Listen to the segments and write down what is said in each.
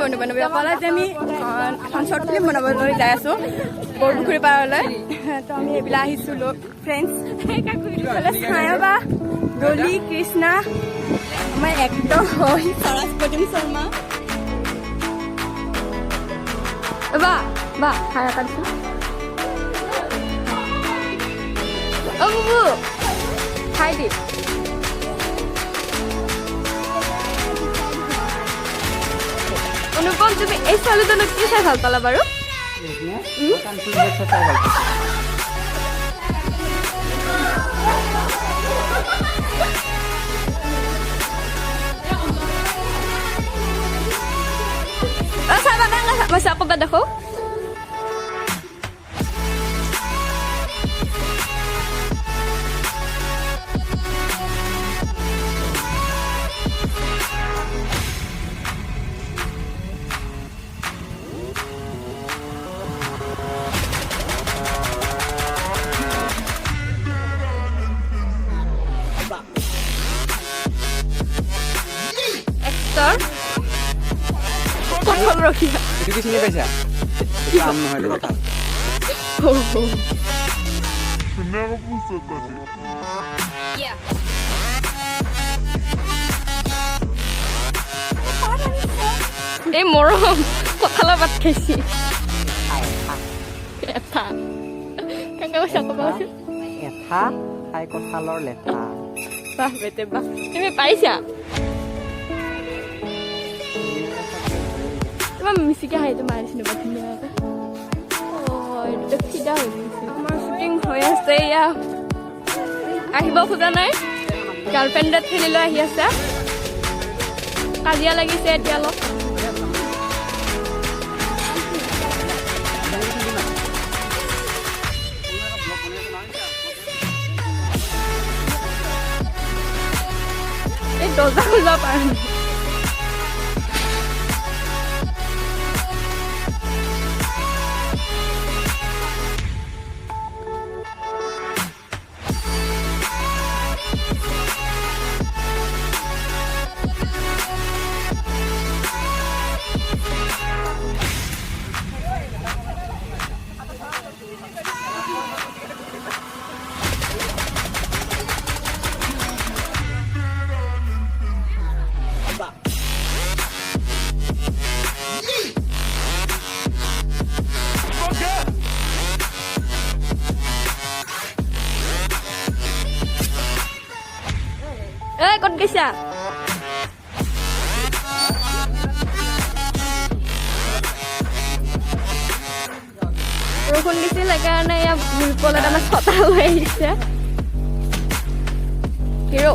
বন্ধু বান্ধৱী অকল আজি আমি এখন শ্বৰ্ট ফিল্ম বনাবলৈ যাই আছোঁ বৰপুখুৰী পাৰলৈ তো আমি এইবিলাক আহিছোঁ ফ্ৰেণ্ডছ ছায়াবা ডলি কৃষ্ণা আমাৰ এক্টৰ হয় স্বৰাজ প্ৰতিম শৰ্মা বাহ বাহ খাই এটা দিছোঁ অ' বুবু খাই দি অনুপম তুমি এই ছোৱালীজনক কি চাই ভাল পালা বাৰু masih aku gak aku Ektor Kok Rocky itu di sini guys ya? Kamu ada kata. Kenapa pusat tadi? Iya. Morom. Kok kalah bat kesi? Eta. Kan gak usah kebalas. Eta, kayak kok kalor leta. Bah, bete bah. Ini pais ya? মিছিকে হাইটো মাৰিছিলো ধুনীয়াকৈ এইটো ফিদা হৈ গৈছে আমাৰ shooting হৈ আছে এয়া আহিব খোজা নাই গাৰ্লফ্ৰেণ্ডত ঠেলিলৈ আহি আছে কাজিয়া লাগিছে এতিয়া অলপ এই দৰ্জা খোলা পাৰ Con গৈছা বৰষুণ দিছিল সেইকাৰণে ইয়াত বুলপলত আমাৰ ছটা হৈ আহিছে হিৰো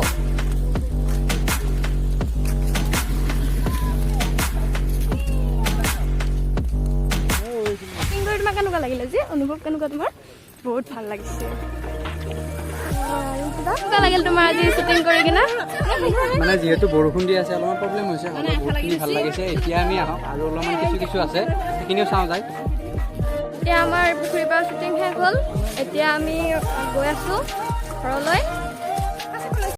তোমাৰ কেনেকুৱা লাগিলে যে অনুভৱ কেনেকুৱা তোমাৰ বহুত ভাল লাগিছে লাগিল তোমাৰ আজি শ্বুটিং কৰি কিনা মানে যিহেতু বৰষুণ দি আছে অলপমান প্ৰব্লেম হৈছে বহুতখিনি ভাল লাগিছে এতিয়া আমি আহক আৰু অলপমান কিছু আছে সেইখিনিও চাওঁ যায় এতিয়া আমাৰ পুখুৰীৰ পৰা শ্বুটিং শেষ হ'ল এতিয়া আমি গৈ আছোঁ ঘৰলৈ